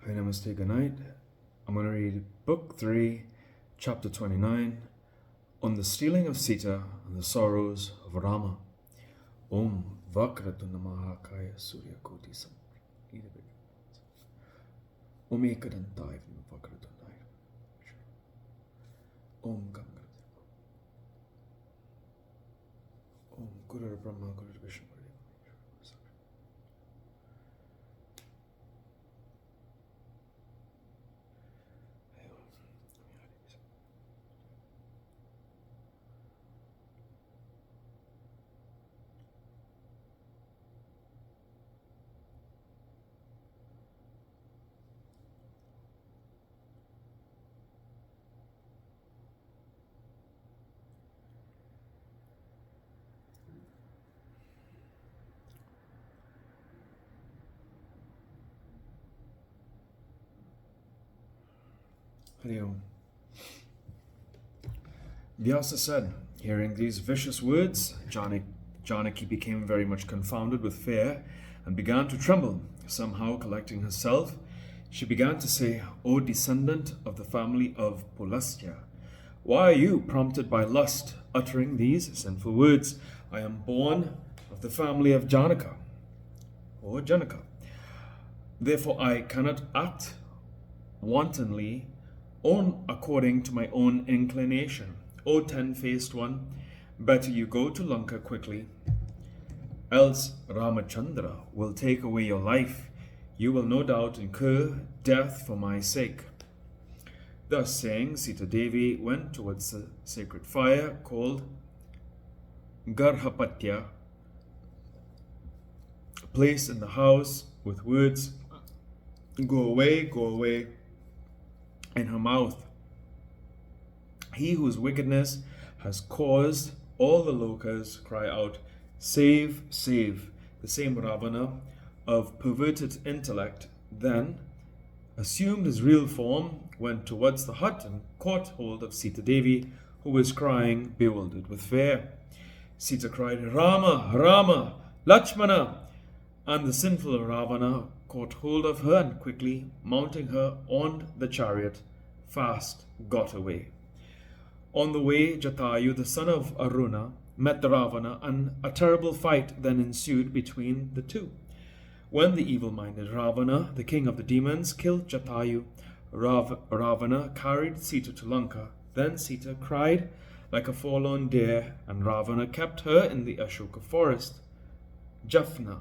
Hi, Namaste, good night. I'm going to read Book 3, Chapter 29, on the stealing of Sita and the sorrows of Rama. Om Vakratuna Maha Kaya Surya Koti Sam. Om Ekadantaya Vakratundaya. Om Gangadhar. Om Guru Brahma Guru Vishnu. Hari Om. Vyasa said, hearing these vicious words, Janaki became very much confounded with fear and began to tremble. Somehow collecting herself, she began to say, O descendant of the family of Pulastya, why are you prompted by lust uttering these sinful words? I am born of the family of Janaka, or Janaka. Therefore I cannot act wantonly according to my own inclination. O ten-faced one, better you go to Lanka quickly, else Ramachandra will take away your life. You will no doubt incur death for my sake. Thus saying, Sita Devi went towards the sacred fire called Garhapatya, placed in the house with words, go away, in her mouth. He whose wickedness has caused all the lokas cry out, save, save. The same Ravana of perverted intellect then assumed his real form, went towards the hut and caught hold of Sita Devi, who was crying, bewildered with fear. Sita cried, Rama, Rama, Lakshmana, and the sinful Ravana caught hold of her and quickly mounting her on the chariot, fast got away. On the way, Jatayu, the son of Aruna, met the Ravana, and a terrible fight then ensued between the two. When the evil-minded Ravana, the king of the demons, killed Jatayu, Ravana carried Sita to Lanka. Then Sita cried like a forlorn deer, and Ravana kept her in the Ashoka forest, Jaffna,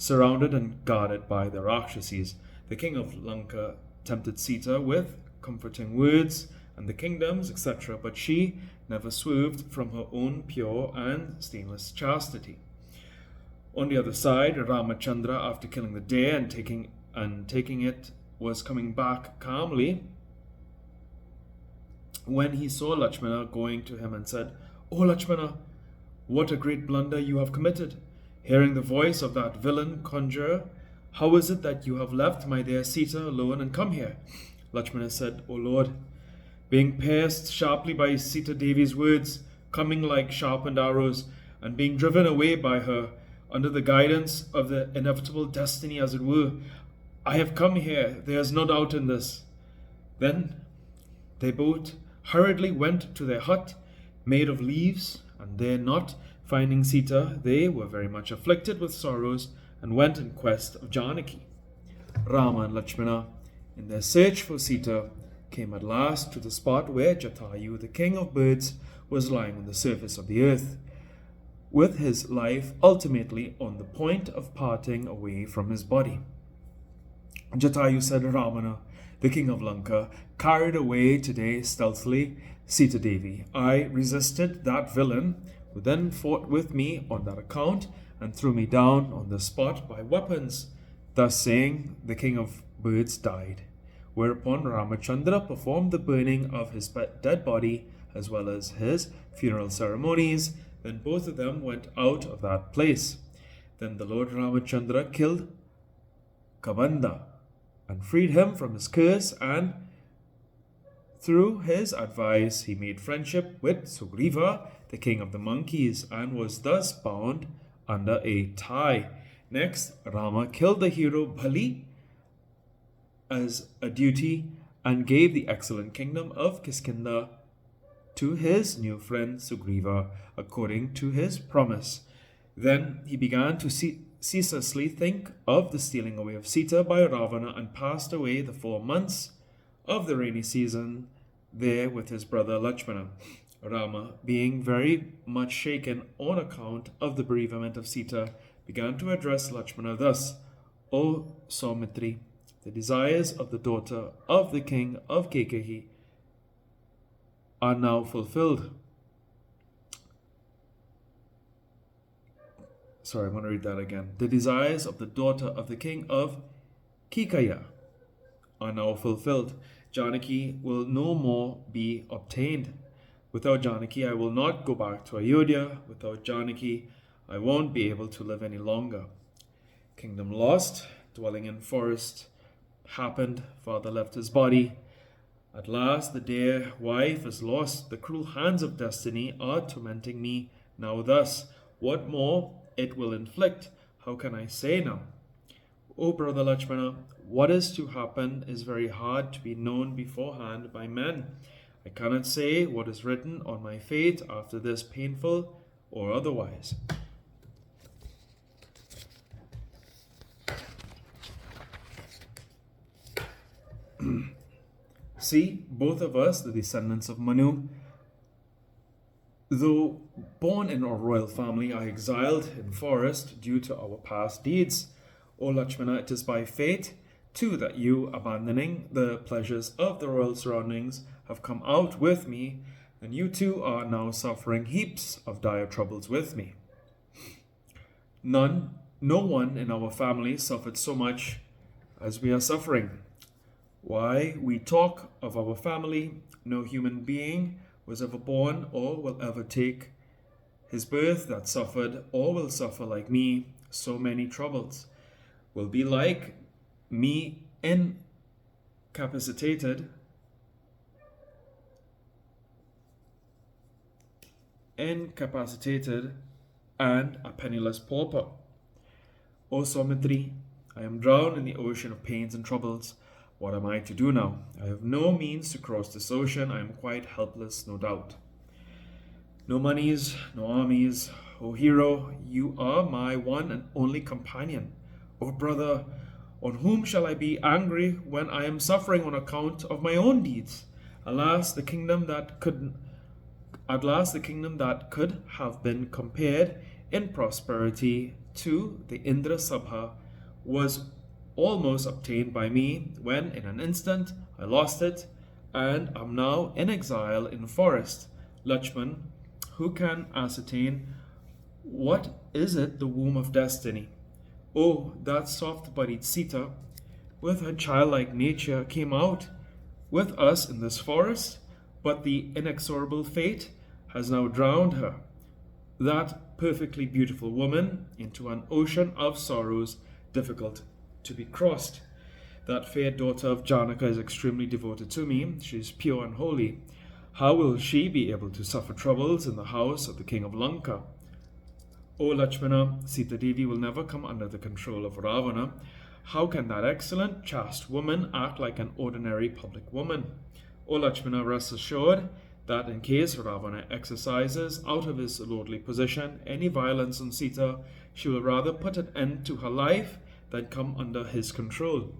surrounded and guarded by the Rakshasis. The king of Lanka tempted Sita with comforting words and the kingdoms, etc., but she never swerved from her own pure and stainless chastity. On the other side, Ramachandra, after killing the deer and taking it, was coming back calmly when he saw Lakshmana going to him and said, O Lakshmana, what a great blunder you have committed. Hearing the voice of that villain conjurer, how is it that you have left my dear Sita alone and come here? Lakshmana said, O Lord, being pierced sharply by Sita Devi's words, coming like sharpened arrows, and being driven away by her, under the guidance of the inevitable destiny as it were, I have come here, there is no doubt in this. Then they both hurriedly went to their hut, made of leaves, and there not finding Sita, they were very much afflicted with sorrows, and went in quest of Janaki. Rama and Lakshmana, in their search for Sita, came at last to the spot where Jatayu, the king of birds, was lying on the surface of the earth, with his life ultimately on the point of parting away from his body. Jatayu said, Ravana, the king of Lanka, carried away today stealthily Sita Devi. I resisted that villain, who then fought with me on that account, and threw me down on the spot by weapons. Thus saying, the king of birds died. Whereupon Ramachandra performed the burning of his dead body as well as his funeral ceremonies. Then both of them went out of that place. Then the Lord Ramachandra killed Kabanda and freed him from his curse, and through his advice he made friendship with Sugriva, the king of the monkeys, and was thus bound under a tie. Next, Rama killed the hero Bali as a duty and gave the excellent kingdom of Kiskinda to his new friend Sugriva according to his promise. Then he began to ceaselessly think of the stealing away of Sita by Ravana and passed away the 4 months of the rainy season there with his brother Lakshmana. Rama, being very much shaken on account of the bereavement of Sita, began to address Lakshmana thus: O Saumitri, the desires of the daughter of the king of Kekehi are now fulfilled. Sorry, I'm going to read that again. The desires of the daughter of the king of Kikaya are now fulfilled. Janaki will no more be obtained. Without Janaki, I will not go back to Ayodhya. Without Janaki, I won't be able to live any longer. Kingdom lost, dwelling in forest happened, father left his body. At last the dear wife is lost. The cruel hands of destiny are tormenting me now thus. What more it will inflict, how can I say now? O brother Lakshmana, what is to happen is very hard to be known beforehand by men. I cannot say what is written on my fate after this, painful or otherwise. See, both of us, the descendants of Manu, though born in our royal family, are exiled in forest due to our past deeds. O Lakshmana, it is by fate, too, that you, abandoning the pleasures of the royal surroundings, have come out with me, and you too are now suffering heaps of dire troubles with me. No one in our family suffered so much as we are suffering. Why we talk of our family, no human being was ever born or will ever take his birth that suffered or will suffer like me so many troubles, will be like me incapacitated and a penniless pauper. O Saumitri, I am drowned in the ocean of pains and troubles. What am I to do now? I have no means to cross this ocean. I am quite helpless, no doubt. No monies, no armies. O hero, you are my one and only companion. O brother, on whom shall I be angry when I am suffering on account of my own deeds? Alas, the kingdom that could have been compared in prosperity to the Indra Sabha was almost obtained by me when in an instant I lost it and am now in exile in forest. Lakshman, who can ascertain what is it the womb of destiny? Oh, that soft-bodied Sita, with her childlike nature, came out with us in this forest, but the inexorable fate has now drowned her, that perfectly beautiful woman, into an ocean of sorrows difficult to be crossed. That fair daughter of Janaka is extremely devoted to me. She is pure and holy. How will she be able to suffer troubles in the house of the king of Lanka? O Lakshmana, Sita Devi will never come under the control of Ravana. How can that excellent, chaste woman act like an ordinary public woman? O Lakshmana, rest assured that in case Ravana exercises out of his lordly position any violence on Sita, she will rather put an end to her life than come under his control.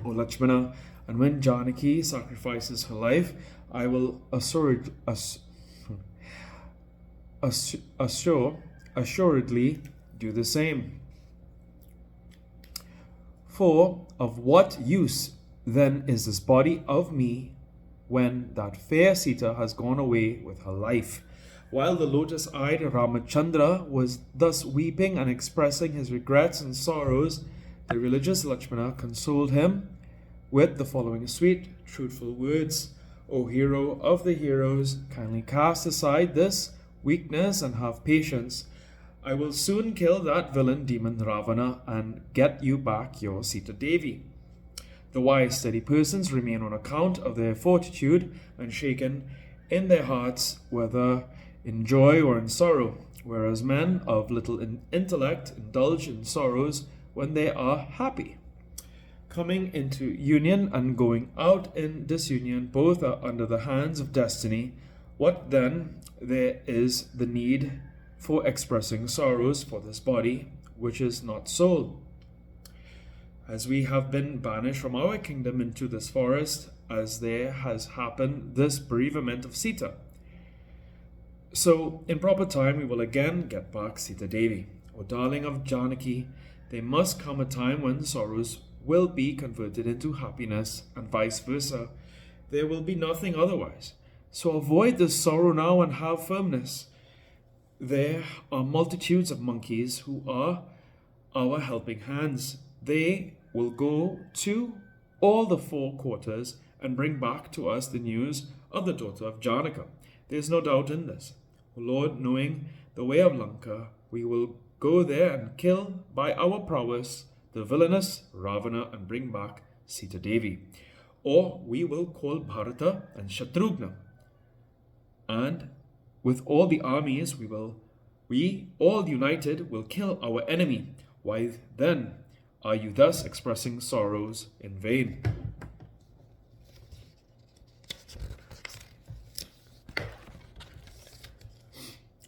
O Lakshmana, and when Janaki sacrifices her life, I will assuredly do the same. For of what use then is this body of me when that fair Sita has gone away with her life? While the lotus-eyed Ramachandra was thus weeping and expressing his regrets and sorrows, the religious Lakshmana consoled him with the following sweet, truthful words. O hero of the heroes, kindly cast aside this weakness and have patience. I will soon kill that villain demon Ravana and get you back your Sita Devi. The wise, steady persons remain on account of their fortitude unshaken in their hearts, whether in joy or in sorrow, whereas men of little intellect indulge in sorrows when they are happy. coming into union and going out in disunion, both are under the hands of destiny. What then there is the need for expressing sorrows for this body, which is not soul? As we have been banished from our kingdom into this forest, as there has happened this bereavement of Sita. So, in proper time, we will again get back Sita Devi. O darling of Janaki, there must come a time when sorrows will be converted into happiness, and vice versa. There will be nothing otherwise. So avoid this sorrow now and have firmness. There are multitudes of monkeys who are our helping hands. They will go to all the four quarters and bring back to us the news of the daughter of Janaka. There is no doubt in this. O Lord, knowing the way of Lanka, we will go there and kill by our prowess the villainous Ravana and bring back Sita Devi. Or we will call Bharata and Shatrughna, and with all the armies we all united will kill our enemy. Why then are you thus expressing sorrows in vain?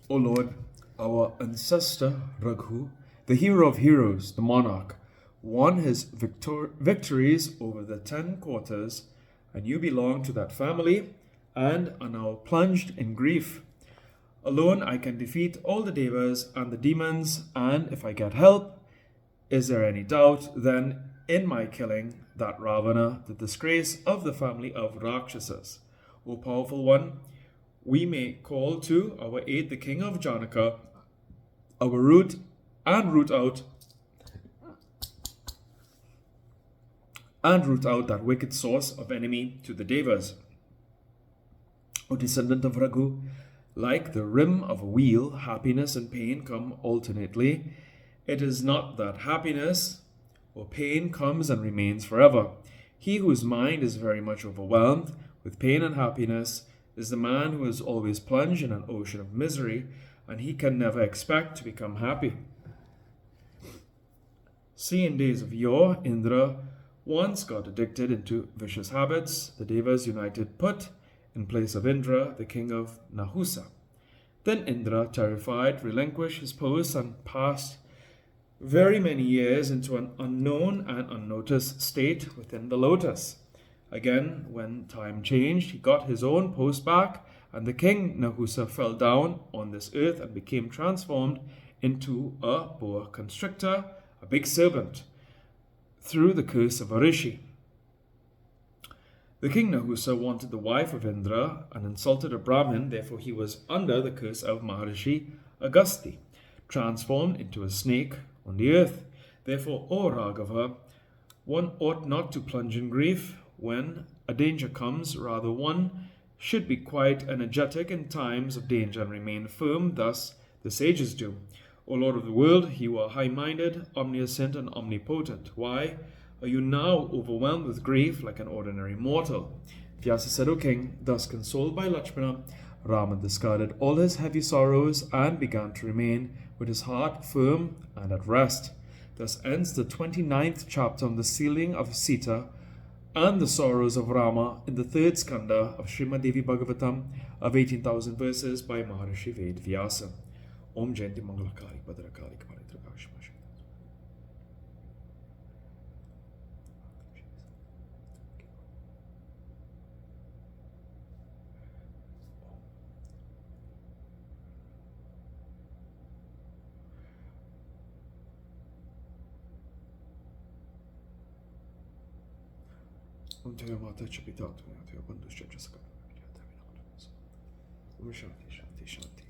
O Lord, our ancestor Raghu, the hero of heroes, the monarch, won his victories over the 10 quarters, and you belong to that family and are now plunged in grief. Alone I can defeat all the devas and the demons, and if I get help, is there any doubt then in my killing that Ravana, the disgrace of the family of Rakshasas? O powerful one, we may call to our aid the king of Janaka, our root out that wicked source of enemy to the devas. O descendant of Raghu, like the rim of a wheel, happiness and pain come alternately. It is not that happiness or pain comes and remains forever. He whose mind is very much overwhelmed with pain and happiness is the man who is always plunged in an ocean of misery, and he can never expect to become happy. See, in days of yore, Indra once got addicted into vicious habits. The devas united put in place of Indra the king of Nahusa. Then Indra, terrified, relinquished his post and passed very many years into an unknown and unnoticed state within the lotus. Again, when time changed, he got his own post back, and the king Nahusa fell down on this earth and became transformed into a boa constrictor, a big serpent, through the curse of a rishi. The king Nahusa wanted the wife of Indra and insulted a Brahmin, therefore he was under the curse of Maharishi Agasti, transformed into a snake on the earth. Therefore, O Raghava, one ought not to plunge in grief when a danger comes, rather one should be quite energetic in times of danger and remain firm, thus the sages do. O Lord of the world, you are high-minded, omniscient and omnipotent. Why are you now overwhelmed with grief like an ordinary mortal? Vyasa said, O king, thus consoled by Lakshmana, Rama discarded all his heavy sorrows and began to remain with his heart firm and at rest. Thus ends the 29th chapter on the sealing of Sita and the sorrows of Rama in the 3rd skanda of Srimad Devi Bhagavatam of 18,000 verses by Maharishi Ved Vyasa. Om Jayanti Mangalakari Bhadrakali Kaparitrakash. Om Jaya Mata Chapita Om Shanti Shanti Shanti.